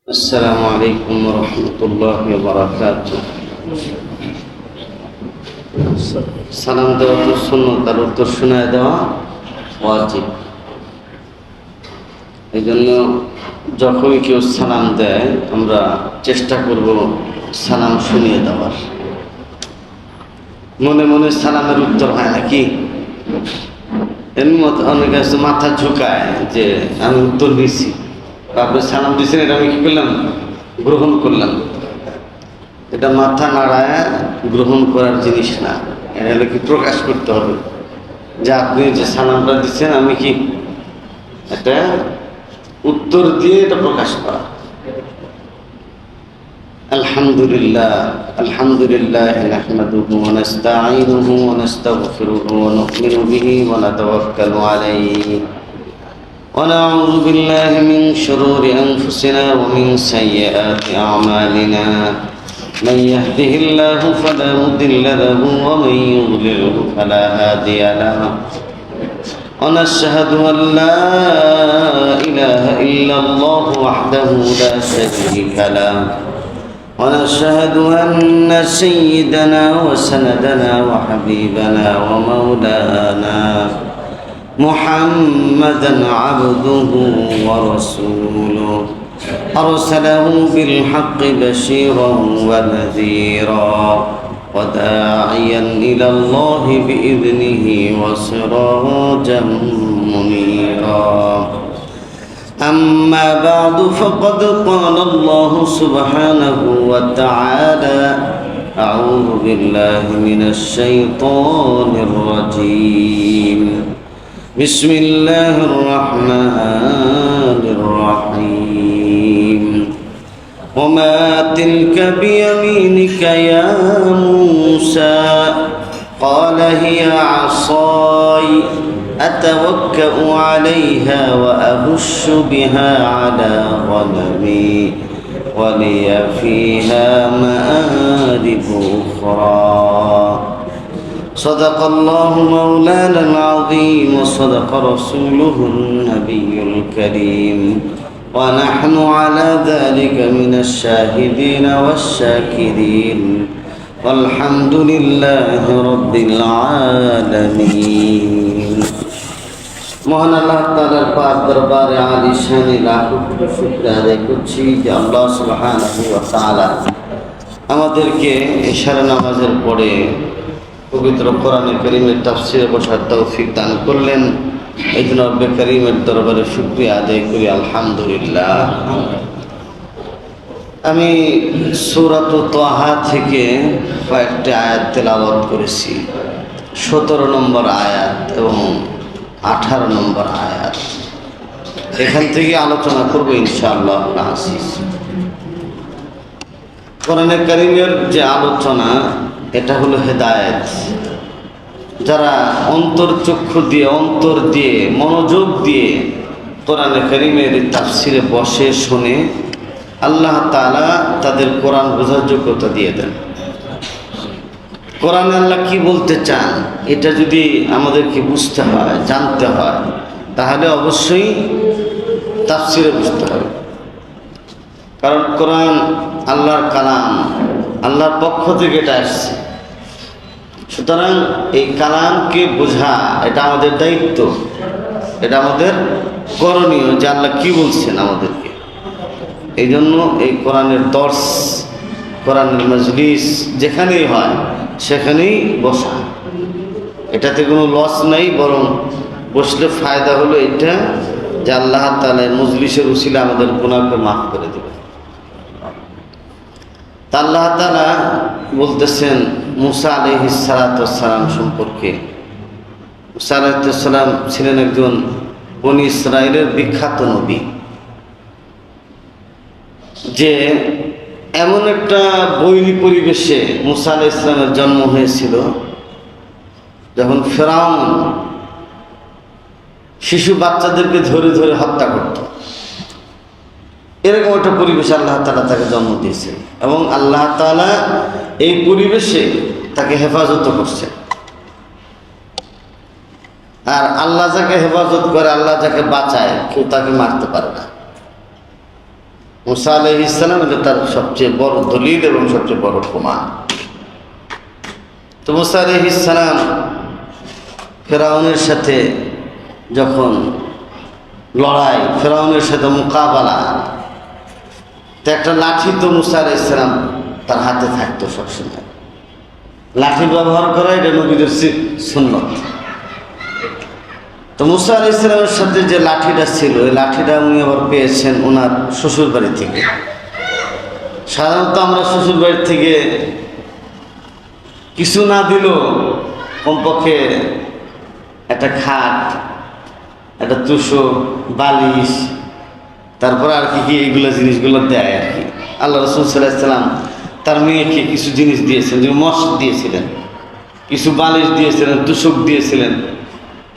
السلام عليكم ورحمة الله وبركاته. সালাম দেওয়া তো সুন্নাত, তার উত্তর শোনায় দেওয়া ওয়াজিব। এই জন্য যখনই কেউ সালাম দেয় আমরা চেষ্টা করব সালাম শুনিয়ে দেওয়ার। মনে মনে সালামের উত্তর হয় নাকি? এর মতো অনেক আছে মাথা ঝুঁকায় যে আমি উত্তর দিচ্ছি, আপনি সালাম দিচ্ছেন, এটা আমি কি করলাম? গ্রহণ করলাম। এটা মাথা নাড়ায় গ্রহণ করার জিনিস না, এটা হলো কি প্রকাশ করতে হবে যে আপনি যে সালামটা দিচ্ছেন আমি কি এটা উত্তর দিয়ে এটা প্রকাশ করা। আলহামদুলিল্লাহ আলহামদুলিল্লাহ নাহমাদুহু ওয়া নাস্তাঈনুহু ওয়া নাস্তাগফিরুহু ওয়া নু'মিনু বিহি ওয়া নাতাওয়াক্কালু আলাইহি ونعوذ بالله من شرور أنفسنا ومن سيئات أعمالنا من يهده الله فلا مضل له ومن يضلله فلا هادي له ونشهد أن لا إله إلا الله وحده لا شريك له ونشهد أن سيدنا وسندنا وحبيبنا ومولانا محمدا عبده ورسوله أرسله بالحق بشيرا ونذيرا وداعيا إلى الله بإذنه وسراجا منيرا. أما بعد فقد قال الله سبحانه وتعالى أعوذ بالله من الشيطان الرجيم بسم الله الرحمن الرحيم وما تلك بيمينك يا موسى قال هي عصاي أتوكأ عليها وأهش بها على غنمي ولي فيها مآرب أخرى. صدق الله مولانا العظيم وصدق رسوله النبي الكريم ونحن على ذلك من الشاهدين والشاكرين والحمد لله رب العالمين. মহান আল্লাহ তাআলার পাক দরবারে আলিশান লাখো কোটি শুকরিয়া আদায় করছি যে আল্লাহ সুবহানাহু ওয়া তাআলা আমাদেরকে ইশারা নামাজের পরে পবিত্র কোরআনে কারীমের তাফসীরে বসার তৌফিক দান করলেন। এই জন্য রব্বে কারীমের দরবারে শুকরিয়া আদায় করি আলহামদুলিল্লাহ। আমি সূরাত তাহা থেকে কয়েকটি আয়াত তেলাওয়াত করেছি, 17 নম্বর আয়াত এবং 18 নম্বর আয়াত। এখান থেকে আলোচনা করব ইনশাআল্লাহ আজিজ। কোরআনে কারীমের যে আলোচনা এটা হলো হেদায়েত। যারা অন্তর্চক্ষু দিয়ে অন্তর দিয়ে মনোযোগ দিয়ে কোরআনে কারীমের তাফসীরে বসে শুনে আল্লাহ তাআলা তাদের কোরআন বোঝার যোগ্যতা দিয়ে দেন। কোরআনে আল্লাহ কি বলতে চান এটা যদি আমাদেরকে বুঝতে হয়, জানতে হয়, তাহলে অবশ্যই তাফসীরে বুঝতে হবে। কারণ কোরআন আল্লাহর কালাম, আল্লাহর পক্ষ থেকে এটা আসছে। সুতরাং এই কালামকে বোঝা এটা আমাদের দায়িত্ব, এটা আমাদের করণীয় যে আল্লাহ কি বলছেন আমাদেরকে। এই জন্য এই কোরআনের দর্স, কোরআনের মজলিস যেখানেই হয় সেখানেই বসা, এটাতে কোনো লস নাই, বরং বসলে ফায়দা হলো এটা যে আল্লাহ তাআলা মজলিসের উসিলা আমাদের গুনাহকে মাফ করে দেবে। তা আল্লাহ তাআলা বলতেছেন মুসা আলাইহিস সালাতু ওয়াস সালাম সম্পর্কে। মুসা আলাইহিস সালাম ছিলেন একজন বনি ইসরাইলের বিখ্যাত নবী, যে এমন একটা বৈরী পরিবেশে মুসা আলাইহিস সালামের জন্ম হয়েছিল যখন ফেরাউন শিশু বাচ্চাদেরকে ধরে ধরে হত্যা করত। এরকম একটা পরিবেশে আল্লাহ তাআলা তাকে জন্ম দিয়েছেন এবং আল্লাহ তাআলা এই পরিবেশে তাকে হেফাজত করছেন। আর আল্লাহ যাকে হেফাজত করে, আল্লাহ যাকে বাঁচায়, কেউ তাকে মারতে পারে না। মুসা আলাইহিস সালাম এটা তার সবচেয়ে বড় দলিল এবং সবচেয়ে বড় প্রমাণ। তো মুসা আলাইহিস সালাম ফেরাউনের সাথে যখন লড়াই, ফেরাউনের সাথে মোকাবেলা, তো একটা লাঠি তো মুসা আলাইহিস সালাম তার হাতে থাকতো সবসময়। লাঠি ব্যবহার করা এটা নবীদের সুন্নত। তো মুসা আলাইহিস সালামের সাথে যে লাঠিটা ছিল, এই লাঠিটা উনি আবার পেয়েছেন ওনার শ্বশুর বাড়ি থেকে। সাধারণত আমরা শ্বশুর বাড়ি থেকে কিছু না দিলেও কমপক্ষে একটা খাট, একটা তুষক, বালিশ, তারপর আর কি কি এইগুলো জিনিসগুলো দেয় আর কি। আল্লাহ রাসূল সাল্লাল্লাহু আলাইহি ওয়াসাল্লাম তার মেয়েকে কিছু জিনিস দিয়েছেন, যে মশক দিয়েছিলেন, কিছু বালিশ দিয়েছিলেন, তুষক দিয়েছিলেন।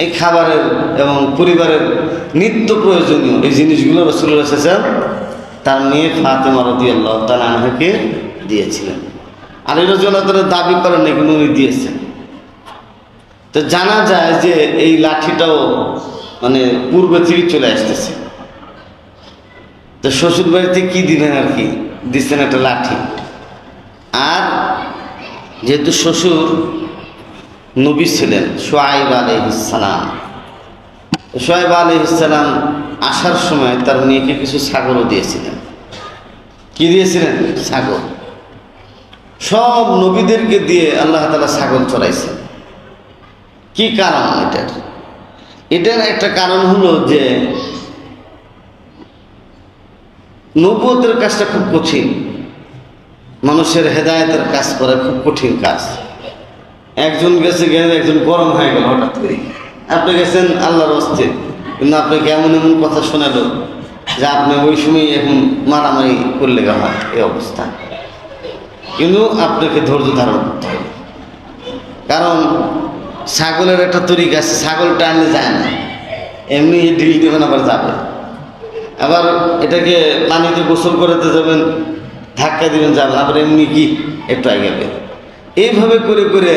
এই খাবারের এবং পরিবারের নিত্য প্রয়োজনীয় এই জিনিসগুলো রাসূলুল্লাহ সাল্লাল্লাহু আলাইহি ওয়াসাল্লাম তার মেয়ে ফাতেমা রাদিয়াল্লাহু তাআলা আনহাকে দিয়েছিলেন। আর এই রাদিয়াল্লাহু দাবি করেন না, কিন্তু উনি দিয়েছেন। তো জানা যায় যে এই লাঠিটাও মানে পূর্ব থেকে চলে আসতেছে। তো শ্বশুর বাড়িতে কি দিবেন আর কি, দিচ্ছেন একটা লাঠি। আর যেহেতু শ্বশুর নবী ছিলেন শুআয়ব আলাইহিস সালাম, শুআয়ব আলাইহিস সালাম আসার সময় তার মেয়েকে কিছু ছাগলও দিয়েছিলেন। কি দিয়েছিলেন? ছাগল। সব নবীদেরকে দিয়ে আল্লাহ তাআলা ছাগল চড়াইছেন। কি কারণ এটার? এটার একটা কারণ হলো যে নবুয়তের কাজটা খুব কঠিন, মানুষের হেদায়েতের কাজ করা খুব কঠিন কাজ। একজন গেছে, একজন গরম হয়ে গেল হঠাৎ করে। আপনি গেছেন আল্লাহর হস্তে, কিন্তু আপনাকে এমন এমন কথা শোনালো যে আপনি ওই সময় এখন মারামারি করলে হয় এই অবস্থা। কিন্তু আপনাকে ধৈর্য ধারণ করতে হবে, কারণ ছাগলের একটা তরিকা আছে, ছাগল টানলে যায় না, এমনি ঢিল দেবেন আবার যাবে। আবার এটাকে পানিতে গোসল করাতে যাবেন, ধাক্কা দিবেন, যাবেন, আবার এমনি কি একটু আগে। এইভাবে করে করে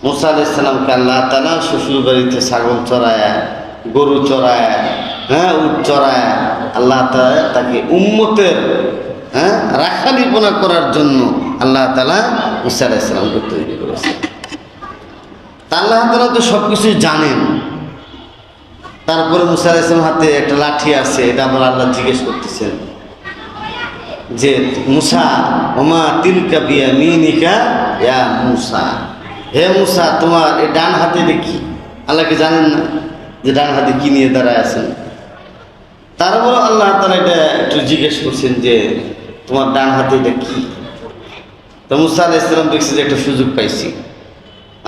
মুসা আলাইহিস সালামকে আল্লাহ তাআলা শ্বশুর বাড়িতে ছাগল চড়ায়, গরু চড়ায়, উট চড়ায়, আল্লাহ তাআলা তাকে উম্মতের রাখালিপনা করার জন্য আল্লাহ তাআলা মুসা আলাইহিস সালামকে তৈরি করেছেন। আল্লাহ তাআলা তো সব কিছুই জানেন। তারপরে মুসা আলাইহিস সালামের হাতে একটা লাঠি আছে, এটা আবার আল্লাহ জিজ্ঞেস করতেছেন যে মুসা ওমা তিলকা বিয়ামিনিকা ইয়া মুসা, হে মুসা তোমার এই ডান হাতে কি? আল্লাহকে জানেন না যে ডান হাতে কি নিয়ে দাঁড়ায় আছেন? তারপর আল্লাহ তাআলা এটা একটু জিজ্ঞেস করছেন যে তোমার ডান হাতে এটা কি? তো মুসা আলাইহিস সালাম দেখছে যে একটা সুযোগ পাইছি,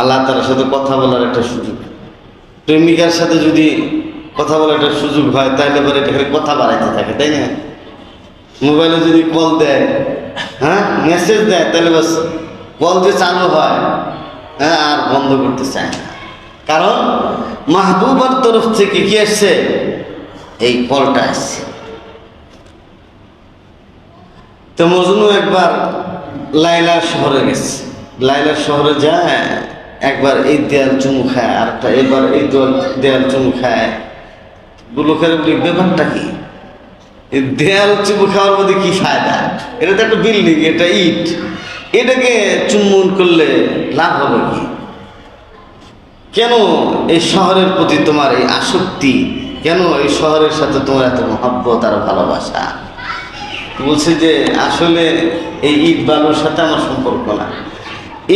আল্লাহ তাআলার সাথে কথা বলার একটা সুযোগ। প্রেমিকার সাথে যদি কথা বলার একটা সুযোগ হয় তাহলে পরে এটা কথা বাড়াইতে থাকে, তাই না? মোবাইলে যদি কল দেয়, মেসেজ দেয়, তাহলে বাস কল যে চালু হয়, আর বন্ধ করতে চায় না। কারণ মাহবুবার তরফ থেকে কি আসছে? এই কলটা আসছে। তো মজনু একবার লাইলার শহরে গেছে, লাইলার শহরে যায়, একবার এই দেয়াল চুমু খায়, আর একটা এবার এই দেয়াল চুমু খায়। লোকের ব্যাপারটা কি? দেয়াল চুমু খাওয়ার মধ্যে কি ফায়দা? এটা তো একটা বিল্ডিং, এটা ইট, এটাকে চুম্বন করলে লাভ হবে কি? কেন এই শহরের প্রতি তোমার এই আসক্তি? কেন এই শহরের সাথে তোমার এত মহব্বত আর ভালোবাসা? বলছে যে আসলে এই ইট বালুর সাথে আমার সম্পর্ক না।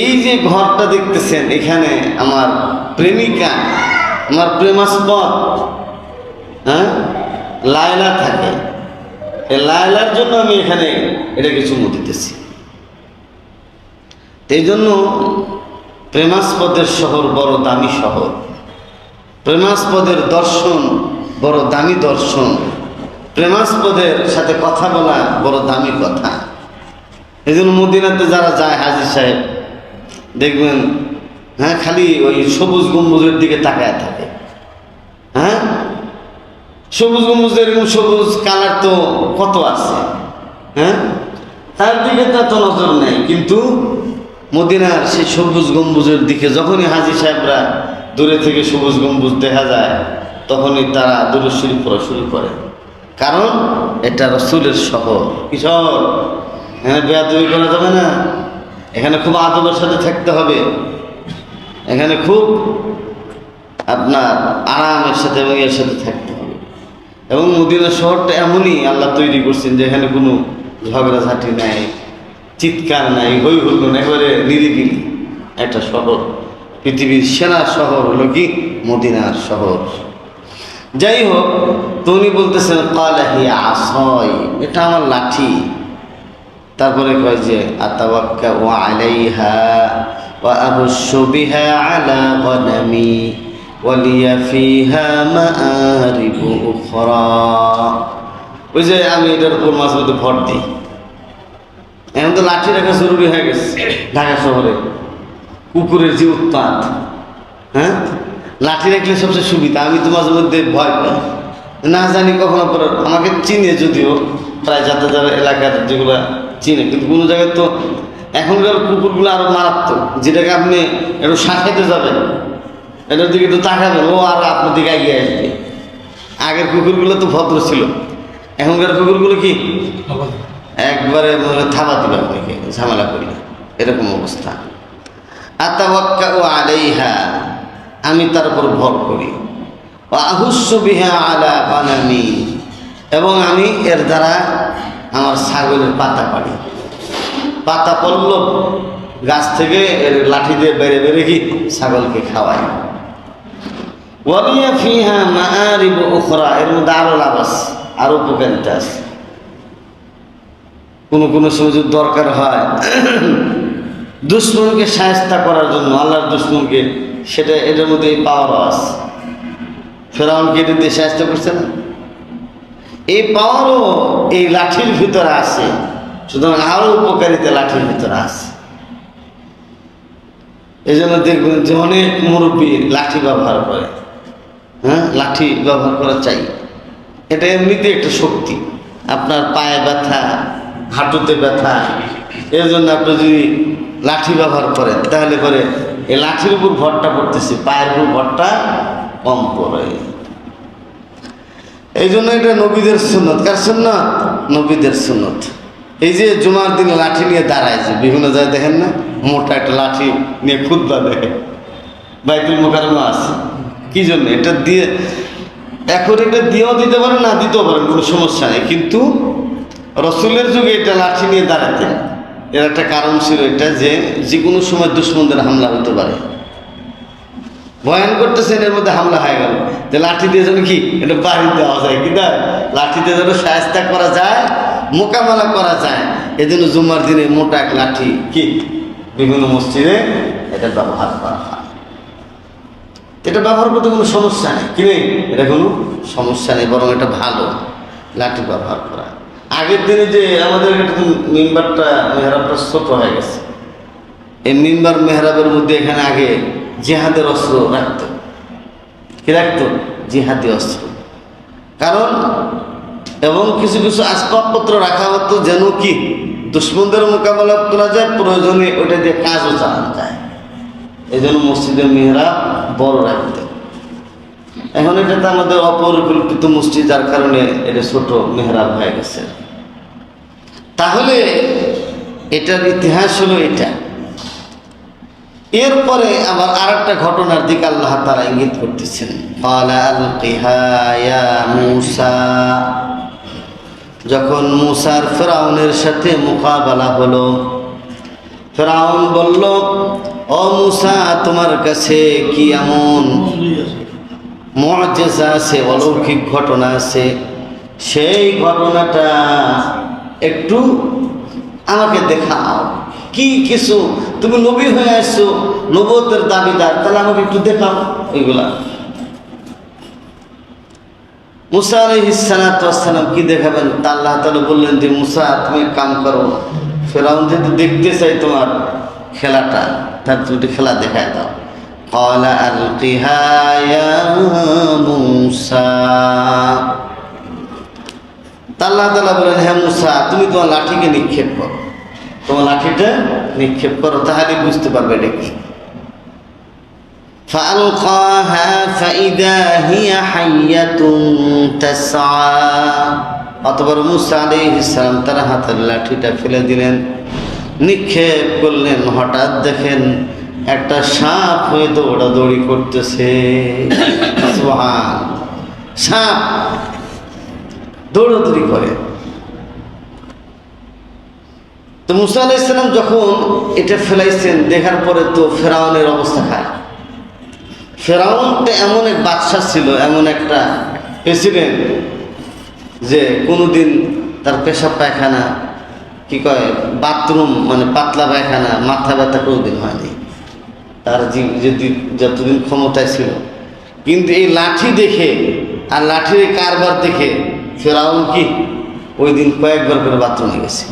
এই যে ঘরটা দেখতেছেন, এখানে আমার প্রেমিকা, আমার প্রেমাস্পদ লায়লা থাকে। এই লায়লার জন্য আমি এখানে এটাকে চুমু দিতেছি। এই জন্য প্রেমাস্পদের শহর বড় দামি শহর, প্রেমাস্পদের দর্শন বড় দামি দর্শন, প্রেমাস্পদের সাথে কথা বলা বড় দামি কথা। এই জন্য মদিনাতে যারা যায় হাজী সাহেব দেখবেন খালি ওই সবুজ গম্বুজের দিকে তাকায় থাকে। সবুজ গম্বুজ, এরকম সবুজ কালার তো কত আছে, তার দিকে তো এত নজর নেই। কিন্তু মদিনার সেই সবুজ গম্বুজের দিকে যখনই হাজী সাহেবরা দূরে থেকে সবুজ গম্বুজ দেখা যায়, তখনই তারা দুরূদ শরীফ পড়া শুরু করে। কারণ এটা রসুলের শহর। কি শহর? এখানে বেয়াদবি করা যাবে না, এখানে খুব আদবের সাথে থাকতে হবে, এখানে খুব আপনার আরামের সাথে এবং এর সাথে থাকতে হবে। এবং মদিনা শহরটা এমনই আল্লাহ তৈরি করছেন যে এখানে কোনো ঝগড়াঝাটি নাই, চিৎকার নাই, হই হুল্লোড়, একেবারে নিরিবিলি একটা শহর। পৃথিবীর সেরা শহর হলো কি মদিনার শহর। যাই হোক, তো উনি বলতেছেন ক্বালা হিয়া আসাই, এটা আমার লাঠি। তারপরে কয় যে আতাওয়াক্কাউ আলাইহা ওয়া আবুশু বিহা আলা গনামি ওয়া লিয়া ফিহা মাআরিবু উখরা। ওই যে আমি এটার উপর মাঝে মধ্যে ভর দিই। এখন তো লাঠি রাখা জরুরি হয়ে গেছে ঢাকা শহরে, কুকুরের যে উৎপাত। হ্যাঁ, লাঠি রাখলে সবচেয়ে সুবিধা। আমি তো মাঝে মধ্যে ভয় পাই, না জানি কখনো পর আমাকে চিনে, যদিও প্রায় যাতায়াত এলাকার যেগুলো চিনে, কিন্তু কোনো জায়গায় তো এখনকার কুকুরগুলো আরো মারাত্মক। যেটাকে আপনি একটু শাখাইতে যাবেন, এটার দিকে একটু তাকাবেন, ও আর আপনার দিকে এগিয়ে আসবে। আগের কুকুরগুলো তো ভদ্র ছিল, এখনকার কুকুরগুলো কি একবারে মনে থাবা দিবে আপনাকে, ঝামেলা করিলে, এরকম অবস্থা। আতাওয়াক্কাউ আলাইহা, আমি তার উপর ভর করি। ওয়া আহুস্সু বিহা আলা গানামি, এবং আমি এর দ্বারা আমার ছাগলের পাতা পাড়ি। পাতা পড়ল গাছ থেকে, এর লাঠি দিয়ে বেড়ে বেড়ে কি ছাগলকে খাওয়াই। ওয়া লিয়া ফিহা মাআরিবু উখরা, এর মধ্যে আরো লাভ আছে, আরো উপকারিতা আছে। কোনো সময় যদি দরকার হয় দুশ্মনকে শায়েস্তা করার জন্য, আল্লাহর দুশ্মনকে, সেটা এটার মধ্যে এই পাওয়ারও আছে। ফেরাউনকে এটা দিয়ে শায়েস্তা করছে না, এই পাওয়ারও এই লাঠির ভিতরে আছে। সুতরাং আরো উপকারিতা লাঠির ভিতরে আছে। এই জন্য দেখবেন যে অনেক মুরব্বী লাঠি ব্যবহার করে। হ্যাঁ, লাঠি ব্যবহার করা চাই, এটা এমনিতে একটা শক্তি। আপনার পায়ে ব্যথা, হাঁটুতে ব্যথা, এর জন্য আপনি যদি লাঠি ব্যবহার করেন, তাহলে করে এই লাঠির উপর ভরটা পড়তেছে, পায়ের উপর ভরটা কম পড়ে। এই জন্য এটা নবীদের সুন্নত। কার সুন্নত? নবীদের সুন্নত। এই যে জুমার দিনে লাঠি নিয়ে দাঁড়ায়, যে বিভিন্ন জায়গায় দেখেন না, মোটা একটা লাঠি নিয়ে খুতবা দেখে, বাইতুল মুকাররমে আছে। কি জন্য? এটা দিয়ে এখন এটা দিয়েও দিতে পারেন, না দিতেও পারেন, কোনো সমস্যা নেই। কিন্তু রসুলের যুগে এটা লাঠি নিয়ে দাঁড়াতেন। এর একটা কারণ ছিল এটা, যে কোনো সময় দুশ্মনদের হামলা হতে পারে। বয়ান করতেছেন, এর মধ্যে হামলা হয়ে গেল, যে লাঠি দিয়ে যেন কি এটা বাড়ি দেওয়া যায়, কি না, লাঠি দিয়ে যেন শায়েস্তা করা যায়, মোকাবেলা করা যায়। এই জন্য জুম্মার দিনে মোটা এক লাঠি কি বিভিন্ন মসজিদে এটা ব্যবহার করা হয়। এটা ব্যবহার করতে কোনো সমস্যা নেই, কি নেই, এটা কোনো সমস্যা নেই, বরং এটা ভালো লাঠি ব্যবহার করা। আগের দিনে যে আমাদের মিম্বারটা, মেহরাবটা ছোট হয়ে গেছে, এই মিম্বার মেহরাবের মধ্যে এখানে আগে জিহাদের অস্ত্র রাখতো। কি রাখতো? জিহাদি অস্ত্র। কারণ এবং কিছু কিছু আসবাবপত্র রাখা হতো, যেন কি দুশ্মনদের মোকাবেলা করা যায়, প্রয়োজনে ওটা দিয়ে কাজও চালানো যায়। এই জন্য মসজিদের মেহরাব বড় রাখতে। এখন এটা তো আমাদের অপরিকল্পিত মসজিদ, যার কারণে এটা ছোট মেহরাব হয়ে গেছে। তাহলে এটার ইতিহাস হলো এটা। এরপরে আবার আরেকটা ঘটনার দিকে আল্লাহ তাআলা ইঙ্গিত করতেছেন। ক্বালা আলকিহা ইয়া মূসা, যখন মূসার ফিরআউনের সাথে মোকাবেলা হলো, ফিরআউন বলল, ও মূসা, তোমার কাছে কি এমন মুআজিজা আছে, অলৌকিক ঘটনা আছে, সেই ঘটনাটা একটু আমাকে দেখাও। কি কিছু, তুমি নবী হয়ে আসছো, নবুয়তের দাবিদার, তাহলে আমাকে একটু দেখাও এগুলা। মুসা আলাইহিস সালাতু ওয়াস সালাম কি দেখাবেন? তা আল্লাহ তাআলা বললেন যে মুসা, তুমি এক কাম করো, ফিরআউন যদি দেখতে চাই তোমার খেলাটা, তাহলে তুমি খেলা দেখায় দাও। ক্বালা আলকিহা ইয়া মূসা, আল্লাহ তাআলা বলেন, হ্যাঁ মূসা, তুমি তোমার লাঠিকে নিক্ষেপ করো, তোমার লাঠিটা নিক্ষেপ করো, তাহলে বুঝতে পারবে এটা কি। فألقاها فإذا هي حية تسعى অতঃপর মূসা আলাইহিস সালাম তার হাতের লাঠিটা ফেলে দিলেন, নিক্ষেপ করলেন। হঠাৎ দেখেন একটা সাপ হয়ে দৌড়াদৌড়ি করতেছে। সুবহান, সাপ দৌড়াদৌড়ি করে। তো মূসা আলাইহিস সালাম যখন এটা ফেলাইছেন, দেখার পরে তো ফেরাউনের অবস্থা খারাপ। ফেরাউন তো এমন এক বাদশা ছিল, এমন একটা প্রেসিডেন্ট, যে কোনোদিন তার পেশাব পায়খানা কি কয় বাথরুম মানে পাতলা পায়খানা মাথা ব্যথা কোনোদিন হয়নি তার, যদি যতদিন ক্ষমতায় ছিল। কিন্তু এই লাঠি দেখে আর লাঠির কারবার দেখে ফেরাউন কি ওই দিন কয়েকবার করে বাথরুমে গেছে।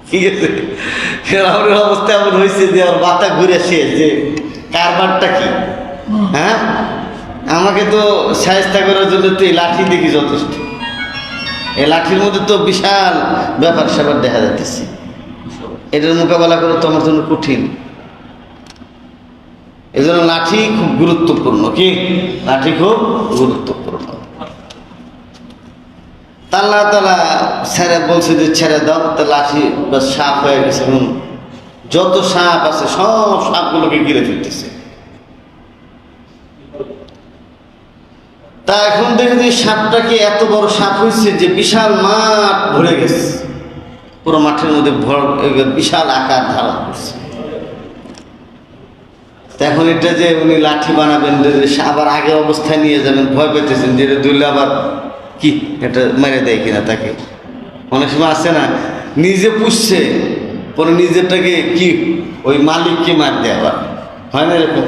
ঠিক আছে, ফেরাউনের অবস্থা এমন হয়েছে যে ওর মাথা ঘুরে শেষ, যে কারবারটা কি। হ্যাঁ, আমাকে তো সাহায্য করার জন্য তো এই লাঠি দেখি যথেষ্ট। এই লাঠির মধ্যে তো বিশাল ব্যাপার স্যাপার দেখা যাচ্ছে, এটার মোকাবেলা করা তো আমার জন্য কঠিন। এই জন্য লাঠি খুব গুরুত্বপূর্ণ। কি লাঠি খুব গুরুত্বপূর্ণ। আল্লাহ তাআলা ছেড়ে বলছে যে ছেড়ে দাও, তো লাঠি বা সাপ হয়ে গেছে। যত সাপ আছে সব সাপগুলোকে ঘিরে ফেলতেছে। তা এখন দেখে যে সাপটাকে এত বড় সাপ হয়েছে যে বিশাল মাঠ ভরে গেছে, পুরো মাঠের মধ্যে বিশাল আকার ধারণ করছে। এখন এটা যে উনি লাঠি বানাবেন, আবার আগের অবস্থায় নিয়ে যাবেন, ভয় পেতেছেন যে ধরলে আবার কি এটা মেরে দেয় কিনা তাকে। অনেক সময় আছে না, নিজে পুষছে পরে নিজেরটাকে কি ওই মালিককে মার দেয়, আবার হয় না এরকম।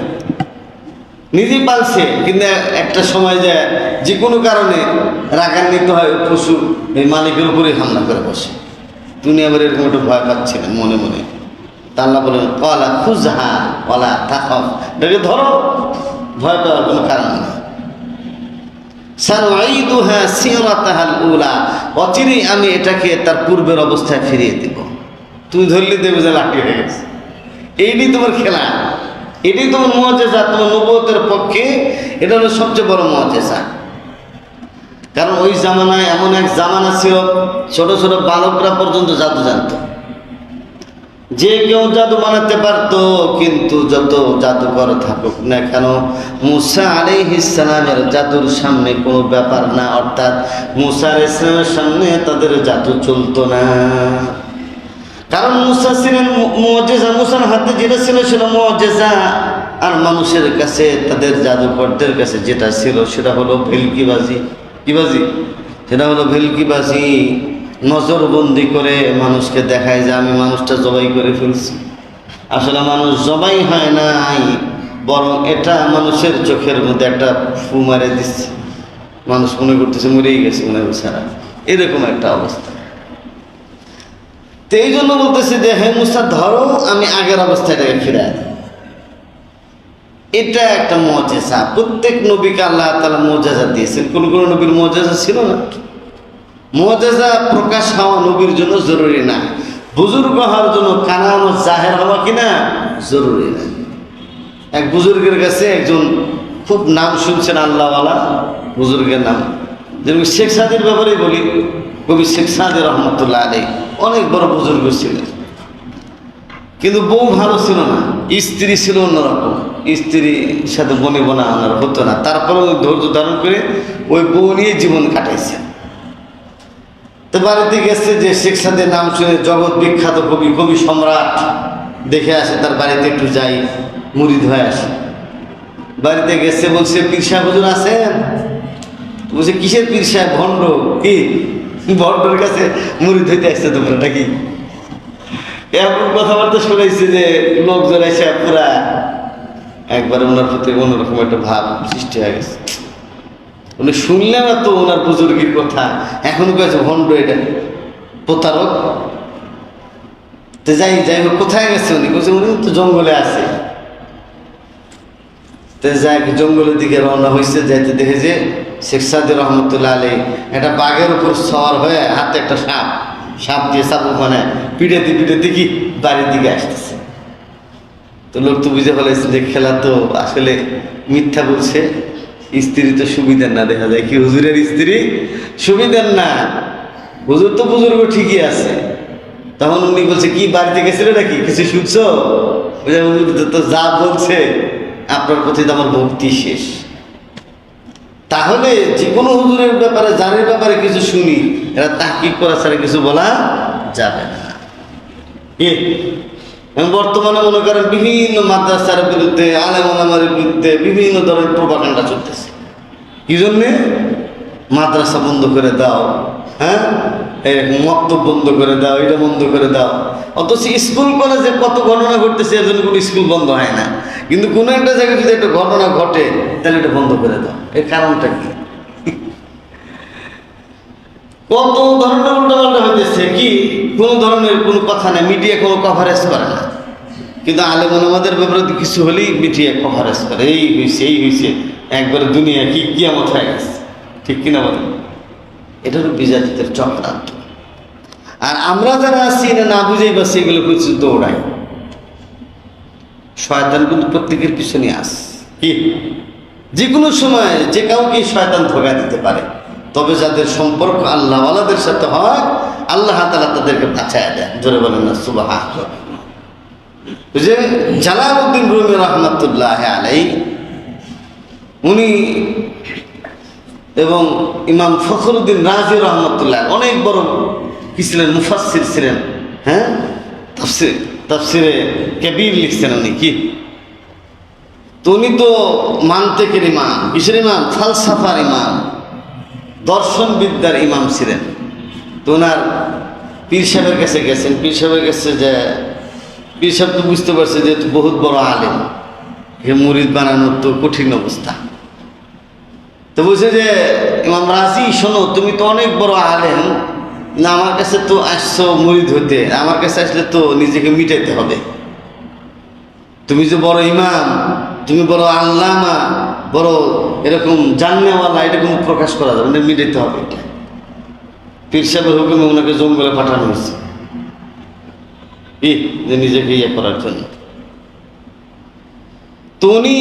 নিজেই পালছে কিন্তু একটা সময় যায় যে কোনো কারণে রাগান্বিত হয় পশু এই মালিকের উপরে হামলা করে বসে। তুমি আবার এরকম একটু ভয় পাচ্ছিলেন মনে মনে। তা আল্লাহ বলেন কলা খুজহা ওয়ালা তাখাফ, এটাকে ধরো, ভয় পাওয়ার কোনো কারণ নেই। সানুঈদুহা সিরাতাহাল উলা, অচিরেই আমি এটাকে তার পূর্বের অবস্থায় ফিরিয়ে দেব। তুমি ধরলে দেবে যে লাঠি হয়ে গেছে। এইটাই তোমার খেলা, এটাই তোমার মুআজিজা, তোমার নবুয়তের পক্ষে এটা হলো সবচেয়ে বড় মুআজিজা। কারণ ওই জামানায় এমন এক জামানা ছিল, ছোট ছোট বালকরা পর্যন্ত জাদু জানতো। যে কেউ জাদু বানাতে পারতো, কিন্তু যত জাদুকর থাকুক না কেন মূসা আলাইহিস সালামের জাদুর সামনে কোনো ব্যাপার না। অর্থাৎ মূসা আলাইহিস সালামের সামনে তাদের জাদু চলতো না। কারণ মূসা ছিলেন মুআজিজা, মূসার হাতে যেটা ছিল ছিল মুআজিজা। আর মানুষের কাছে, তাদের জাদুকরদের কাছে যেটা ছিল সেটা হলো ভেলকিবাজি। কিবাজি? সেটা হলো ভেলকিবাজি। নজরবন্দি করে মানুষকে দেখায় যে আমি মানুষটা জবাই করে ফেলছি। আসলে মানুষ জবাই হয় নাই, বরং এটা মানুষের চোখের মধ্যে একটা ফু মারে দিচ্ছে, মানুষ মনে করতেছে মরেই গেছে মনে হয় সারা, এরকম একটা অবস্থা। তো এই জন্য বলতেছে যে হে মূসা ধরো, আমি আগের অবস্থাটাকে ফিরে দিই। এটা একটা মুআজিজা। প্রত্যেক নবীকে আল্লাহ তাআলা মুআজিজা দিয়েছেন, কোন কোন নবীর মুআজিজা ছিল না। মুআজিজা প্রকাশ হওয়া নবীর জন্য জরুরি না, বুজুর্গ হওয়ার জন্য কারামত জাহের হওয়া কিনা জরুরি না। এক বুজুর্গের কাছে একজন খুব নাম শুনছেন আল্লাহওয়ালা বুজুর্গের নাম, যেমন শেখ সাদির ব্যাপারেই বলি, কবি শেখ সাদি রহমতুল্লাহ আলাইহি অনেক বড় বুজুর্গ ছিলেন, কিন্তু বউ ভালো ছিল না, স্ত্রী ছিল অন্যরকম, স্ত্রীর সাথে বনিবনা আনার হতো না। তারপরে ধৈর্য ধারণ করে ওই বউ নিয়ে জীবন কাটাইছে। তো বাড়িতে গেছে যে শেখ সাদের নাম শুনে জগৎ বিখ্যাত কবি, কবি সম্রাট দেখে আসে, তার বাড়িতে একটু যাই, মুরিদ হয়ে আসে। বাড়িতে গেছে, বলছে পীর সাহেব হুজুর আছেন? বলছে কিসের পীর সাহেব? ভণ্ড। কি ভণ্ডের কাছে মুরিদ হইতে আসছে তোমরা নাকি? এরকম কথাবার্তা শুনাইছে যে লোকজন এসে পুরা একবার ওনার প্রতি অন্যরকম একটা ভাব সৃষ্টি হয়ে গেছে। উনি শুনলেন না তো ওনার বুজুর্গের কথা, এখন কয়েছে ভণ্ড, এটা প্রতারক। তো যাই হোক, কোথায় গেছে উনি? বলছে উনি তো জঙ্গলে আছে। তো যাই জঙ্গলের দিকে রওনা হয়েছে, যাইতে দেখে যে শেখ সাদি রহমতুল্লাহ আলাইহি একটা বাঘের উপর সওয়ার হয়ে হাতে একটা সাপ দিয়ে চাবুক মানে পিঠেতে কি বাড়ির দিকে আসতেছে। তো লোক তো বুঝে ফেলাইছে যে খেলা তো আসলে মিথ্যা বলছে, স্ত্রী তো সুবিধার না, দেখা যায় কি হুজুরের স্ত্রী সুবিধার না, হুজুর তো বুজুর্গ ঠিকই আছে। তখন উনি বলছে কি বাড়িতে গেছিল নাকি, কিছু শুনছো? হুজুর তো যা বলছে আপনার প্রতি তো আমার ভক্তি শেষ। তাহলে যে কোনো হুজুরের ব্যাপারে, জানের ব্যাপারে কিছু শুনি, এরা তাহকিক করা ছাড়া কিছু বলা যাবে না। বর্তমানে মনে করেন বিভিন্ন মাদ্রাসার বিরুদ্ধে, আলেম ওলামার বিরুদ্ধে বিভিন্ন ধরনের প্রোপাগান্ডা চলতেছে। কি জন্যে? মাদ্রাসা বন্ধ করে দাও, হ্যাঁ, মক্তব বন্ধ করে দাও, এটা বন্ধ করে দাও। অথচ স্কুল কলেজে কত ঘটনা ঘটতেছে, এর জন্য কোনো স্কুল বন্ধ হয় না। কিন্তু কোনো একটা জায়গায় যদি একটা ঘটনা ঘটে তাহলে এটা বন্ধ করে দাও, এর কারণটা কি? কত ধরনের উল্টাপাল্টা হইতেছে, কি কোনো ধরনের কোনো কথা নেই, মিডিয়া কোনো কভারেজ করে না। কিন্তু আলেম ওলামাদের ব্যাপারে কিছু হলেই মিডিয়া কভারেজ করে, এই হয়েছে এই হয়েছে, একবারে দুনিয়া কি কিয়ামত হয়ে গেছে। ঠিক কিনা বলেন? এটা হলো বিজাতিদের চক্রান্ত। আর আমরা যারা আছি না, না বুঝেই বা সেগুলো কিছু দৌড়াই। শয়তান কিন্তু প্রত্যেকের পিছনে আস, কি যে কোনো সময় যে কাউকে শয়তান ধোঁকা দিতে পারে। তবে যাদের সম্পর্ক আল্লাহওয়ালাদের সাথে হয়, আল্লাহ তাআলা তাদেরকে বাঁচায় দেয়। জোরে বলেন না সুবহানাল্লাহ। যে জালালউদ্দিন রুমি রহমাতুল্লাহ আলাইহি, উনি এবং ইমাম ফখরুদ্দিন রাজি রহমতুল্লাহ অনেক বড় কি ছিলেন, মুফাসসির ছিলেন। হ্যাঁ, তাফসিরে কবির লিখছেন উনি। কি তো উনি তো মানতেকের ইমাম, কিসের ইমাম? ফালসাফার ইমাম, দর্শন বিদ্যার ইমাম ছিলেন। তো ওনার পীর সাহেবের কাছে গেছেন। পীর সাহেবের কাছে যে পীর সাহেব তো বুঝতে পারছে যে বহুত বড় আলেম, হে মুরিদ বানানোর তো কঠিন অবস্থা। তো বলছে যে ইমাম রাজি, শোনো, তুমি তো অনেক বড় আলেম না, আমার কাছে তো আসছো মুরিদ হতে, আমার কাছে আসলে তো নিজেকে মিটাইতে হবে। তুমি যে বড় ইমাম, তুমি বড় আল্লামা, বড় এরকম জাননেওয়ালা, এটা কোনো প্রকাশ করা যাবে না, মিটাইতে হবে। পীর সাহেবের হুকুমে ওনাকে জঙ্গলে পাঠানো হয়েছে, যে নিজেকে ইয়ে করার জন্য। তো উনি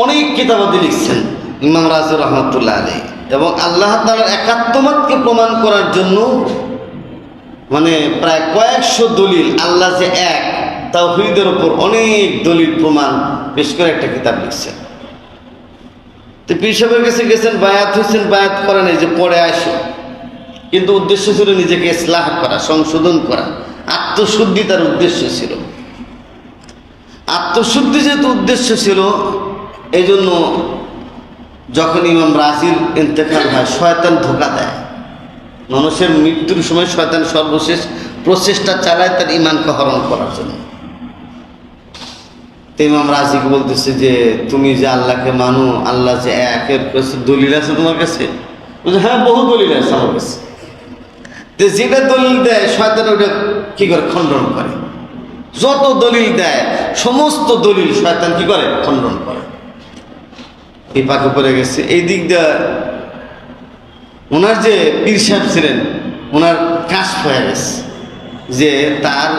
অনেক কিতাবাদি লিখছেন ইমাম রাজি রহমতুল্লাহ আলাইহি, এবং আল্লাহ তাআলার একাত্মবাদকে প্রমাণ করার জন্য মানে প্রায় কয়েকশো দলিল, আল্লাহ যে এক, তাওহীদের উপর অনেক দলিল প্রমাণ পেশ করে একটা কিতাব লিখছেন। তো পীর সাহেবের কাছে গেছেন, বায়াত হয়েছেন, বায়াত করেন এই যে পড়ে আসো, কিন্তু উদ্দেশ্য ছিল নিজেকে ইসলাহ করা, সংশোধন করা, আত্মশুদ্ধি তার উদ্দেশ্য ছিল। আত্মশুদ্ধি যেহেতু উদ্দেশ্য ছিল, এই জন্য যখন ইমাম রাজির ইন্তেকাল হয়, শয়তান ধোঁকা দেয়। মানুষের মৃত্যুর সময় শয়তান সর্বশেষ প্রচেষ্টা চালায় তার ঈমানকে হরণ করার জন্য। তো ইমাম রাজিকে বলতেছে যে তুমি যে আল্লাহকে মানো, আল্লাহ যে একের কাছে দলিল আছে তোমার কাছে? বলছে হ্যাঁ, বহু দলিল আছে আমার কাছে। তো যেটা দলিল দেয় শয়তান ওটা কি করে? খণ্ডন করে। যত দলিল দেয় সমস্ত দলিল শয়তান কি করে? খণ্ডন করে। এই পাকে পড়ে গেছে। এই দিক দিয়ে ওনার যে পীর সাহেব ছিলেন, ওনার কাশ হয়ে গেছে যে তার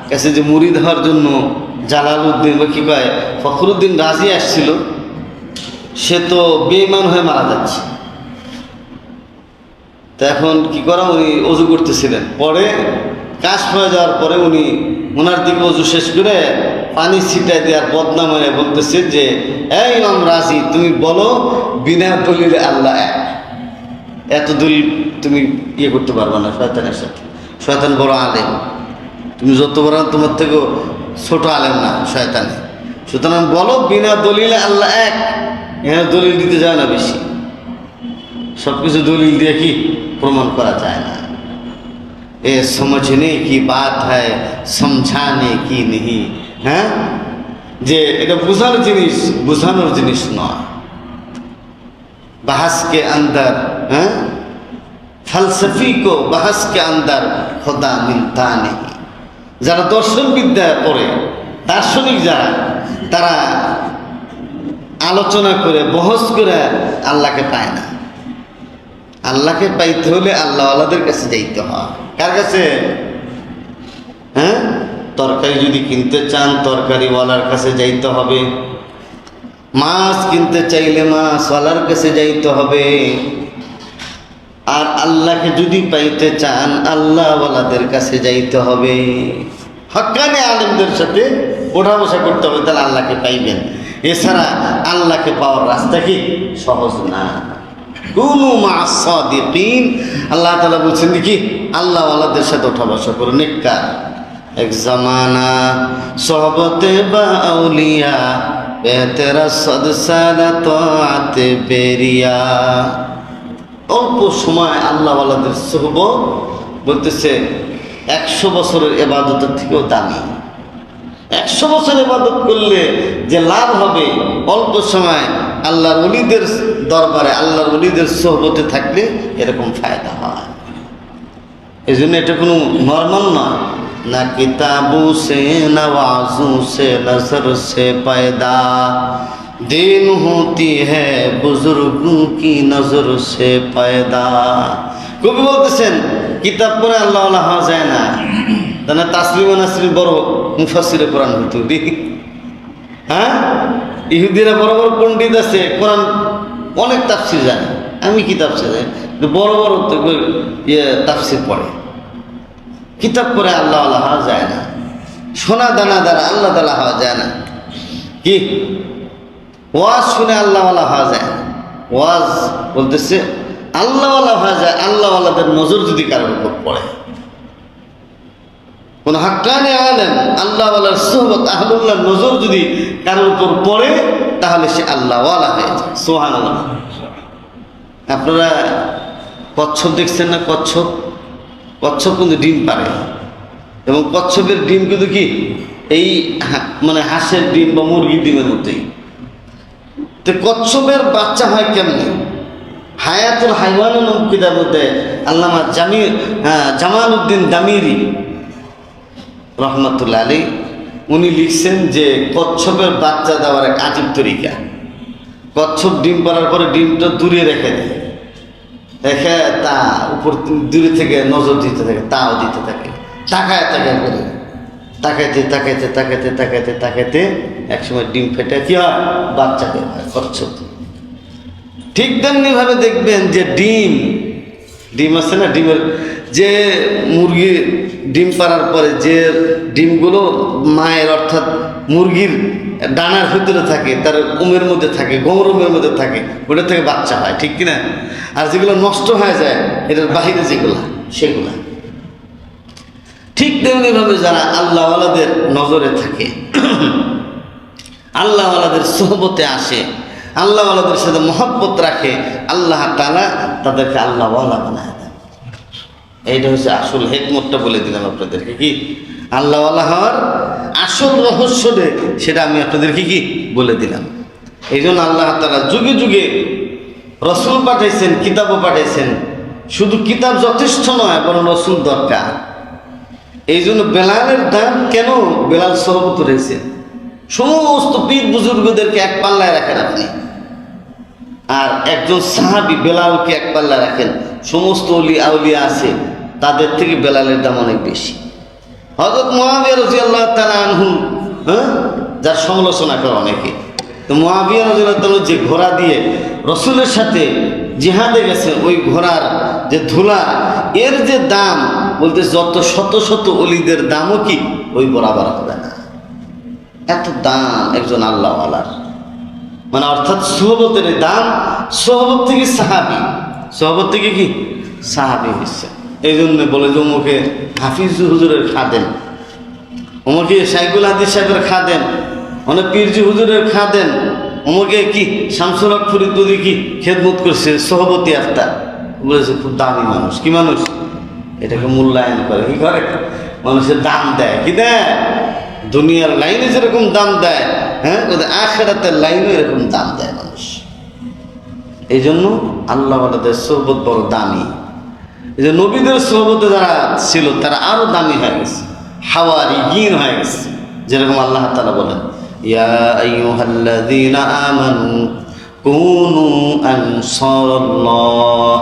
কাছে যে মুরিদ হওয়ার জন্য জালালউদ্দিন বা কি কয় ফখরুদ্দিন রাজি আসছিল, সে তো বেঈমান হয়ে মারা যাচ্ছে। তো এখন কি করা, উনি অজু করতেছিলেন, পরে কাশ হয়ে যাওয়ার পরে উনি ওনার দিকে অজু শেষ করে পানি ছিটাই দেওয়ার বদনাম হয়ে বলতেছে যে এই ইমাম রাজি, তুমি বলো বিনা দলিলে আল্লাহ এক। এত দলিল তুমি ইয়ে করতে পারবে না শয়তানের সাথে। শয়তান বড় আলেম, তুমি যত বড় তোমার থেকেও ছোট আলেম না শয়তানে। সুতরাং বলো বিনা দলিলে আল্লাহ এক। এখানে দলিল দিতে যায় না বেশি, সব কিছু দলিল দিয়ে কি প্রমাণ করা যায় না। এ সমঝনে কি বাত হ্যায় সমঝানে কি নেই। হ্যাঁ, যে এটা বোঝানোর জিনিস, বোঝানোর জিনিস নয়। बहस के अंदर फलसफी को बहस के अंदर खुदा मिलता नहीं। যারা দর্শন বিদ্যা পড়ে, দার্শনিক যারা, তারা আলোচনা করে বহস করে আল্লাহকে পায় না। আল্লাহকে পাইতে হলে আল্লাহওয়ালাদের কাছে যাইতে হয়। কার কাছে? হ্যাঁ, তরকারি যদি কিনতে চান তরকারিওয়ালার কাছে যাইতে হবে, মাছ কিনতে চাইলে মাছওয়ালার কাছে যাইতে হবে। আর আল্লাহকে যদি পাইতে চান আল্লাহওয়ালাদের কাছে যাইতে হবে, হক্কানি আলেমদের সাথে ওঠা বসা করতে হবে, তাহলে আল্লাহকে পাইবেন। এছাড়া আল্লাহকে পাওয়ার রাস্তা কি সহজ না। কুনু মা'আস সাদিকিন, আল্লাহ তাআলা বলছেন কি আল্লাহওয়ালাদের সাথে ওঠা বসা করো, নেককার। এক জামানা সোহবতে বা আউলিয়া বেতেরা সদসারা তাআতে বেরিয়া। অল্প সময় আল্লাহওয়ালাদের সোহবত বলতেছে 100 বছরের ইবাদতের থেকেও দামি। 100 বছর ইবাদত করলে যে লাভ হবে, অল্প সময় আল্লাহর ওলিদের দরবারে আল্লাহর ওলিদের সোহবতে থাকলে এরকম ফায়দা হয়। এই জন্য এটা কোনো নরমাল নয় না, কিতাবু সে নওয়াজু সে নজর সে পয়দা দিন হতি হ্যাঁ বুজুর্গোं की নজর সে পয়দা। কবি বলতেছেন কিতাব পড়ে আল্লাহওয়ালা হওয়া যায় না, তাহলে তাসলিমা নাসরিন বড় মুফাসসিরে কোরআন হইতো। হ্যাঁ, ইহুদিরা বড় বড় পণ্ডিত আছে, কোরআন অনেক তাফসির জানে। আমি কি তাফসির জানি, বড় বড় তাফসির পড়ে। কিতাব পড়ে আল্লাহওয়ালা হওয়া যায় না, সোনা দানা দ্বারা আল্লাহ তাআলা হওয়া যায় না। কি ওয়াজ শুনে আল্লাহওয়ালা হওয়া যায় না। ওয়াজ বলতেছে আল্লাহওয়ালা হওয়া যায় আল্লাহওয়ালাদের নজর যদি কারোর উপর পড়ে। কোন হাক্কানি আলেম আল্লাহওয়ালার সোহবত আহলুল্লাহর নজর যদি কারোর উপর পড়ে তাহলে সে আল্লাহওয়ালা হয়ে যায়। সুবহানাল্লাহ। আপনারা কচ্ছপ দেখছেন না? কচ্ছপ কিন্তু ডিম পারে, এবং কচ্ছপের ডিম কিন্তু কি এই মানে হাঁসের ডিম বা মুরগির ডিমের মধ্যেই। তো কচ্ছপের বাচ্চা হয় কেমনি? হায়াতুল হাইওয়ান কিতাবের মধ্যে আল্লামা জামালউদ্দিন দামিরি রহমতুল্লাহ আলাইহি উনি লিখছেন যে কচ্ছপের বাচ্চা দেওয়ার এক আজীব তরিকা। কচ্ছপ ডিম পাড়ার পরে ডিমটা দূরে রেখে দেয়, রেখে তা উপর দূরে থেকে নজর দিতে থাকে, তাও দিতে থাকে, তাকায় করে তাকাইতে একসময় ডিম ফেটে কি হয়, বাচ্চা বের হয় কচ্ছপ। ঠিক তেমনি ভাবে দেখবেন যে ডিম আছে না, ডিমের যে মুরগি ডিম পাড়ার পরে যে ডিমগুলো মায়ের অর্থাৎ মুরগির ডানার ভিতরে থাকে, তার উমের মধ্যে থাকে, গৌরমের মধ্যে থাকে, ওটা থেকে বাচ্চা হয়, ঠিক কিনা? আর যেগুলো নষ্ট হয়ে যায় এটার বাহিরে যেগুলা সেগুলা। ঠিক তেমনিভাবে যারা আল্লাহওয়ালাদের নজরে থাকে, আল্লাহওয়ালাদের সোহবতে আসে, আল্লাহওয়ালাদের সাথে মহব্বত রাখে, আল্লাহ তাআলা তাদেরকে আল্লাহওয়ালা বানায় দেন। এইটা হচ্ছে আসল হিকমতটা বলে দিলাম আপনাদেরকে। কি আল্লাহওয়ালা হওয়ার আসল রহস্য সেটা আমি আপনাদেরকে কি বলে দিলাম। এই জন্য আল্লাহ তাআলা যুগে যুগে রসুল পাঠাইছেন, কিতাবও পাঠাইছেন। শুধু কিতাব যথেষ্ট নয়, বরং রসুল দরকার। এই জন্য বেলালের দাম কেন? বেলাল সোহবত রয়েছে, সমস্ত পীর বুজুর্গদেরকে এক পাল্লায় রাখেন আপনি, আর একজন সাহাবী বেলালকে এক পাল্লায় রাখেন। সমস্ত ওলি আউলিয়া আছে, তাদের থেকে বেলালের দাম অনেক বেশি। হযরত মুআবিয়া রাদিয়াল্লাহু তাআলা আনহু, যার সমালোচনা করে অনেকে, তো মুআবিয়া রাদিয়াল্লাহু তাআলা যে ঘোড়া দিয়ে রসুলের সাথে জিহাদে গেছে, ওই ঘোড়ার যে ধুলা এর যে দাম, বলতে যত শত শত অলিদের দামও কি ওই বরাবর হবে না। এত দাম একজন আল্লাহওয়ালার, মানে অর্থাৎ সোহবতের দাম। সোহবত থেকে সাহাবি, সোহবত থেকে কি সাহাবি হচ্ছে। এই জন্য বলে যে অমুকে হাফিজ হুজুরের খাদেন, অমুকে শাইখুল হাদিস সাহেবের খাদেন, অনেক পীরজি হুজুরের খাদেন, অমুকে কি শামসুল হক ফরিদপুরি কি খেদমত করছে, সোহবতি আফতার বলেছে খুব দামি মানুষ। কি মানুষ? এটাকে মূল্যায়ন করে, কি করে? মানুষের দাম দেয়। কি দেয়? দুনিয়ার লাইনে যেরকম দাম দেয়, হ্যাঁ, ওদের আখিরাতের লাইনে এরকম দাম দেয় মানুষ। এই জন্য আল্লাহওয়ালাদের সোহবত বড় দামি। এই যে নবীদের সোহবতে যারা ছিল তারা আরো দামি হয়ে গেছে, হাওয়ারিয়িন হয়ে গেছে। যেরকম আল্লাহ তাআলা বলেন, ইয়া আইয়ুহাল্লাযীনা আমানু কুনু আনসারাল্লাহ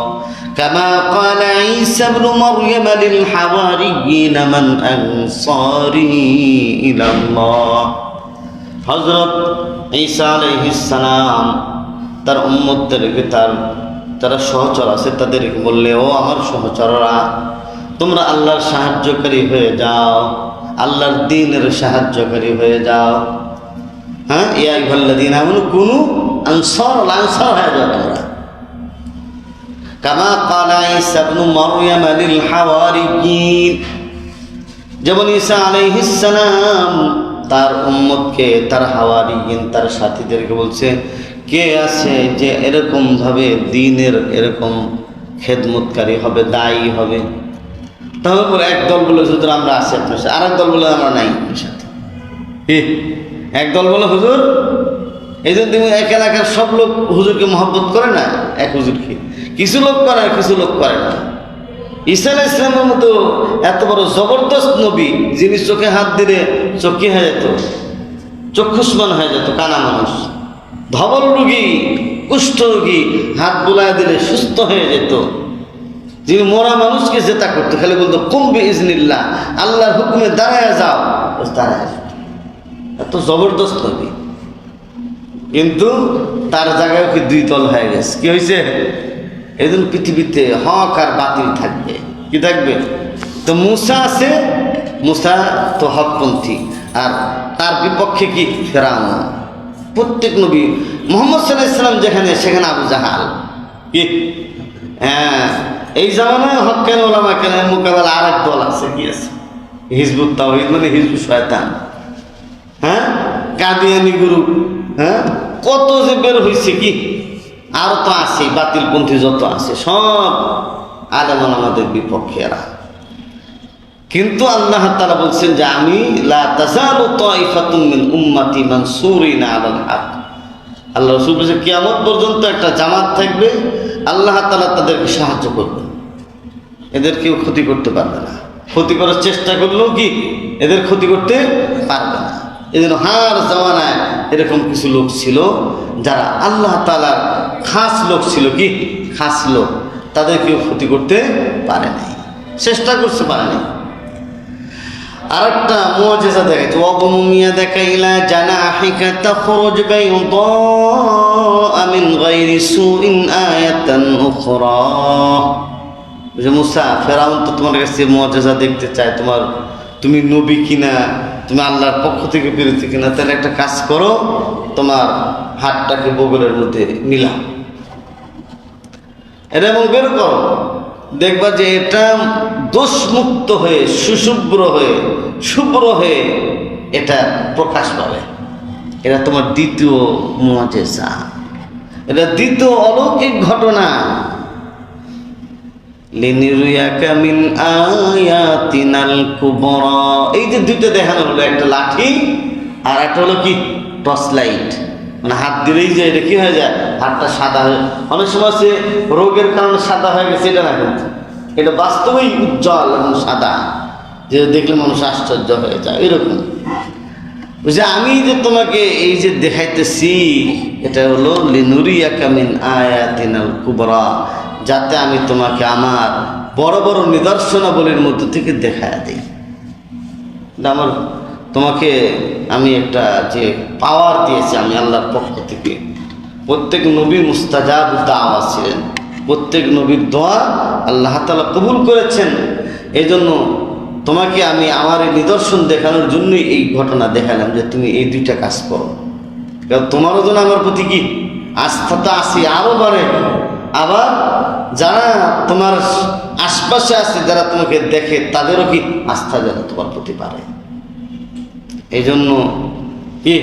কামা ক্বালা ঈসা ইবনু মারইয়াম লিল হাওয়ারিয়িন মান আনসারি ইলাল্লাহ। হযরত ঈসা আলাইহিস সালাম তার উম্মতদেরকে তারা সহচর আছে তাদেরকে বললে, ও আমার সহচররা, তোমরা আল্লাহর সাহায্যকারী হয়ে যাও, আল্লাহর দ্বীনের সাহায্যকারী হয়ে যাও। হ্যাঁ, ইয়া আইয়ুহাল্লাযীনা আমানু কুনু আনসার হয়ে যাও তোমরা। কামা ক্বালা ঈসা ইবনু মারইয়াম লিল হাওয়ারিয়িন, যেমন ঈসা আলাইহিস সালাম তার উম্মতকে, তার হাওয়ারিয়িন, তার সাথীদেরকে বলছে, কে আছে যে এরকম ভাবে দ্বীনের এরকম খেদমতকারী হবে, দায়ী হবে? তাহলে পরে এক দল বলে হুজুর আমরা আছি আপনার সাথে, আর এক দল বলে আমরা নাই আপনার সাথে। এক দল বলে হুজুর, এই জন্য এক এলাকার সব লোক হুজুরকে মহব্বত করে না, এক হুজুরকে কিছু লোক করে আর কিছু লোক করে না। ঈসা আলাইহিস সালামের মতো এত বড় জবরদস্ত নবী, যিনি চোখে হাত দিলে চোখ কি হয়ে যেত, চক্ষুষ্মান হয়ে যেত, কানা মানুষ, ধবল রোগী, কুষ্ঠ রোগী, হাত বুলায় দিলে সুস্থ হয়ে যেত, যিনি মরা মানুষকে জেতা করতো, খালি বলতো কুম বিইজনিল্লাহ, আল্লাহর হুকুমে দাঁড়ায় যাও, দাঁড়ায় যেত। এত জবরদস্ত নবী। কিন্তু তার জায়গায় কি দুই দল হয়ে গেছে। কি হয়েছে? এই জন্য পৃথিবীতে হক আর বাতিল থাকবে। কি থাকবে? তো মুসা আছে, মুসা তো হকপন্থী, আর তার বিপক্ষে কি ফেরাউন। প্রত্যেক নবী, মুহাম্মদ সাল্লাল্লাহু আলাইহি ওয়াসাল্লাম যেখানে সেখানে আবু জাহাল। কি? হ্যাঁ, এই জামানায় হক্কান ওলামা কেন মোকাবেলা আর এক দল আছে। কি আছে? হিজবুত তাওহীদ, মানে হিজবুত শয়তান। হ্যাঁ, কাদিয়ানি গ্রুপ, হ্যাঁ, কত যে বের হয়েছে। কি আর তো আছে, বাতিলপন্থী যত আছে সব আলেম ওলামাদের বিপক্ষে এরা। কিন্তু আল্লাহ তাআলা বলছেন যে আমি লা তাযালু তাইফাতুম মিন উম্মতি মানসুরিনা আলাল হক। আল্লাহ রাসূল বলেছেন কিয়ামত পর্যন্ত একটা জামাত থাকবে, আল্লাহ তাআলা তাদেরকে সাহায্য করবেন, এদের কেউ ক্ষতি করতে পারবে না। ক্ষতি করার চেষ্টা করলেও কি এদের ক্ষতি করতে পারবে না। এই জন্য হার জামানায় এরকম কিছু লোক ছিল যারা আল্লাহ তাআলার খাস লোক ছিল। কি খাস লোক? তাদের কেউ ক্ষতি করতে পারে নাই, চেষ্টা করতে পারে নাই। আরেকটা মুআজিজা দেখাইছে, ওয়াবুমিয়া দেখাইলা জানাহিকা তাখরুজ বাইদা মিন গায়রি সুইন আয়াতান উখরা। যে মুসা, ফেরাউন তো তোমার কাছে মুআজিজা দেখতে চায়, তুমি নবী কিনা, তুমি আল্লাহর পক্ষ থেকে বেরোতে কিনা। তাহলে একটা কাজ করো, তোমার হাতটাকে বগলের মধ্যে মিলাও, এটা এবং বের করো, দেখবা যে এটা দোষমুক্ত হয়ে, সুশুভ্র হয়ে, শুভ্র হয়ে এটা প্রকাশ পাবে। এটা তোমার দ্বিতীয় মুআজিজা, এটা দ্বিতীয় অলৌকিক ঘটনা। লিনুরিয়াকা মিন আয়াতিনাল কুবরা। এই যে দুইটা দেখানো হলো, একটা লাঠি আর একটা হলো কি টর্চ লাইট। মানে হাত দিলেই যে এটা কি হয়ে যায়, হাতটা সাদা হয়ে, অনেক সময় সে রোগের কারণে সাদা হয়ে গেছে, এটা না, কিন্তু এটা বাস্তবেই উজ্জ্বল এবং সাদা, যে দেখলে মানুষ আশ্চর্য হয়ে যায়। এরকম বুঝছে, আমি যে তোমাকে এই যে দেখাইতেছি, এটা হলো লিনুরিয়াকা মিন আয়াতিনাল কুবরা, যাতে আমি তোমাকে আমার বড় বড় নিদর্শনাবলীর মধ্যে থেকে দেখায়া দিই। তোমাকে আমি একটা যে পাওয়ার দিয়েছি আমি আল্লাহর পক্ষ থেকে। প্রত্যেক নবী মুস্তাজাব দাওয়া ছিলেন, প্রত্যেক নবীর দোয়া আল্লাহ তাআলা কবুল করেছেন। এই জন্য তোমাকে আমি আমার এই নিদর্শন দেখানোর জন্যই এই ঘটনা দেখালাম যে তুমি এই দুইটা কাজ করো। কারণ তোমারও জন্য আমার প্রতি কি আস্থাটা আছে, আরও বাড়ে। আবার যারা তোমার আশপাশে আছে, যারা তোমাকে দেখে, তাদেরও কি আস্থা যেন তোমার প্রতি বাড়ে। এই জন্য কি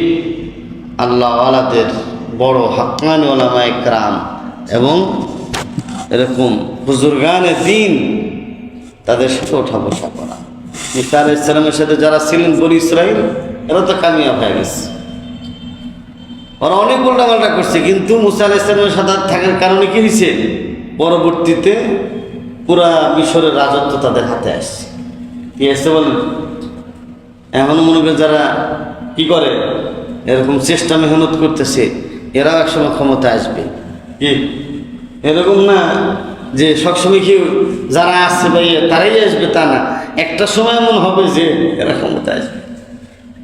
আল্লাহওয়ালাদের বড় হাক্কানি উলামায়ে কেরাম এবং এরকম বুজুর্গানে দ্বীন, তাদের সাথে ওঠা বসা করা। ঈসা আলাইহিস সালামের সাথে যারা ছিলেন বনি ইসরাইল, এরা তো কামিয়াব হয়ে গেছে, ওরা অনেক উল্টাপাল্টা করছে। কিন্তু মুসা আলাইহিস সালামের সাথে থাকার কারণে কি হয়েছে, পরবর্তীতে পুরা মিশরের রাজত্ব তাদের হাতে আসছে। কি আসছে বলেন? এখন মনে করে যারা কি করে, এরকম চেষ্টা মেহনত করতেছে, এরাও একসময় ক্ষমতা আসবে। কি এরকম না যে সবসময় কেউ যারা আসছে ভাইয়া তারাই আসবে তা না, একটা সময় এমন হবে যে এরা ক্ষমতা আসবে।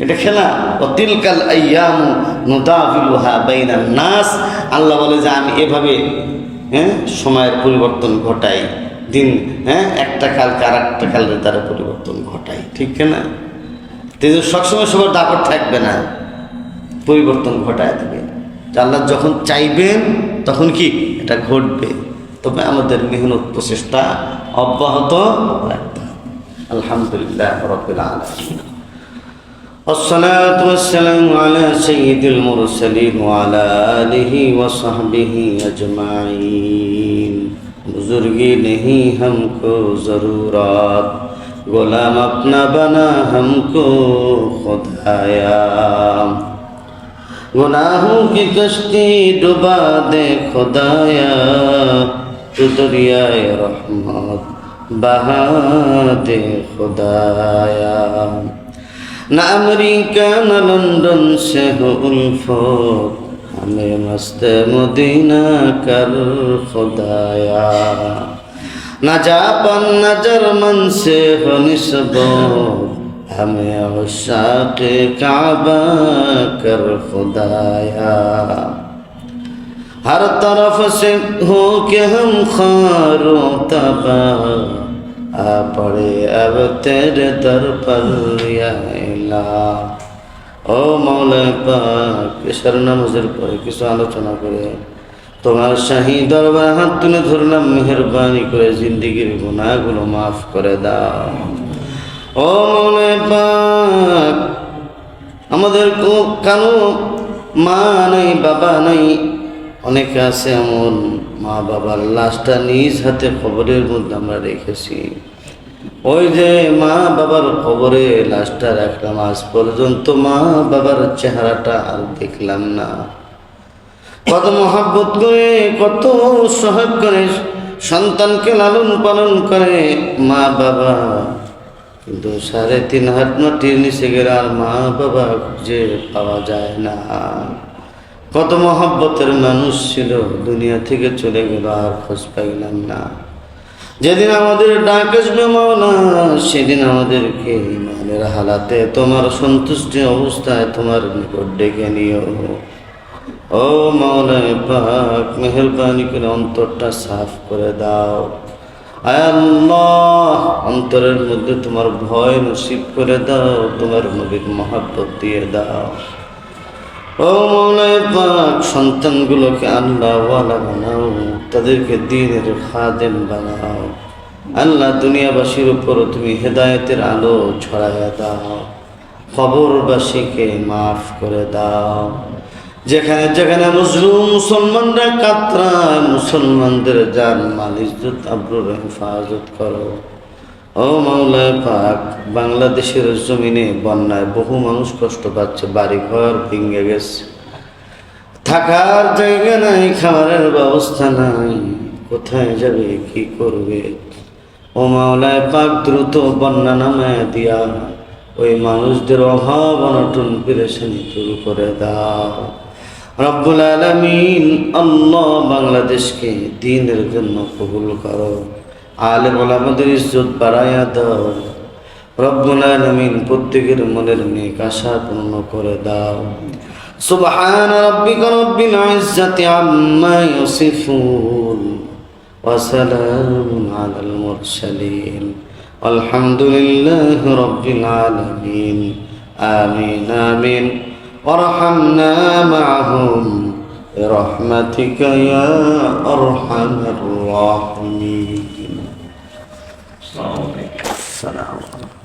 এটা খেলা। অতিলকাল আইয়ামু নুদাবিলুহা বাইনান নাস, আল্লাহ বলে যে আমি এভাবে সময়ের পরিবর্তন ঘটাই, দিন একটা কালকে আর একটা কালের দ্বারা পরিবর্তন ঘটাই, ঠিক না? সবসময় সবার দাপট থাকবে না, পরিবর্তন ঘটায় দেবে। আল্লাহ যখন চাইবেন তখন কি এটা ঘটবে, তবে আমাদের মেহনত প্রচেষ্টা অব্যাহত রাখতে হবে। আলহামদুলিল্লাহ রাব্বিল আলামিন। والصلاة والسلام على سيد المرسلين وعلى آله وصحبه أجمعين। बुजुर्गी नहीं हमको ज़रूरत, गुलाम अपना बना हमको खुदाया। गुनाहों की कश्ती डुबा दे खुदाया, तू दरियाए रहमत बहा दे खुदाया। न अमेरिका न लंदन से हो उल्फत, हमें मस्त मदीना कर खुदाया। न जापान न जर्मन से हो निस्बत, हमें उशाक़ काबा कर खुदाया। हर तरफ से हो के हम खारो तबाह, आ पड़े अब तेरे दर पर या इलाह। ও মাওলানা পাক, এশার নামাজের পরে কিছু আলোচনা করে তোমার শাহী দরবারে হাত তুলে ধরলাম, মেহেরবানি করে জিন্দেগির গুনাহগুলো মাফ করে দাও। ও মাওলানা পাক, আমাদের কারো মা নাই বাবা নাই, অনেকে আছে এমন মা বাবার লাশটা নিজ হাতে কবরের মধ্যে আমরা রেখেছি। ওই যে মা বাবার কবরে লাশটা রাখলাম, আজ পর্যন্ত মা বাবার চেহারাটা আর দেখলাম না। কত মহাব্বত করে কত সোহাগ করে সন্তানকে লালন পালন করে মা বাবা, কিন্তু 3.5 হাত মাটির নিচে গেলে আর মা বাবা খুঁজে পাওয়া যায় না। কত মহাব্বতের মানুষ ছিল, দুনিয়া থেকে চলে গেল, আর খোঁজ পাইলাম না। যেদিন আমাদের ডাক আসবে মাওলা, সেদিন আমাদেরকে ইমানের হালাতে তোমার সন্তুষ্টি অবস্থায় তোমার নিকট ডেকে নিও। ও মাওলা পাক, মেহেরবানি করে অন্তরটা সাফ করে দাও। আয় আল্লাহ, অন্তরের মধ্যে তোমার ভয় নসিব করে দাও, তোমার নবীর মহব্বত দিয়ে দাও। ও মাওলা পাক, সন্তানগুলোকে আল্লাহওয়ালা বানাও, তাদেরকে দ্বীনের খাদেম বানাও। আল্লাহ, দুনিয়াবাসীর উপর তুমি হেদায়েতের আলো ছড়াইয়া দাও, কবরবাসীকে মাফ করে দাও। যেখানে যেখানে মুসলিম মুসলমানরা কাতরায়, মুসলমানদের জান মাল ইজ্জত আবরুর হেফাজত করো। ও মাওলা পাক, বাংলাদেশের জমিনে বন্যায় বহু মানুষ কষ্ট পাচ্ছে, বাড়ি ঘর ভেঙে গেছে, থাকার জায়গা নাই, খাবারের ব্যবস্থা নাই, কোথায় যাবে কি করবে? ও মাওলা পাক, দ্রুত বন্যা নামায় দিয়া ওই মানুষদের অভাব অনটন পেরেশানি দূর করে দাও। রব্বুল আলামিন, আল্লাহ, বাংলাদেশকে দ্বীনের জন্য কবুল করো, আলেম ওলামাদের ইজ্জত বাড়াইয়া দাও। রব্বুল আলামিন, প্রত্যেকের মনের নেক আশা পূর্ণ করে দাও। সুবহান রাব্বিকা রাব্বিল ইজ্জাতি আম্মা ইয়াসিফুন ওয়া সালামুন আলাল মুরসালিন, আলহামদুলিল্লাহি রাব্বিল আলামিন। আমিন আমিন। ওয়ারহামনা মাআহুম বিরহমাতিকা ইয়া আরহামার রাহিমিন। আসসালামু আলাইকুম।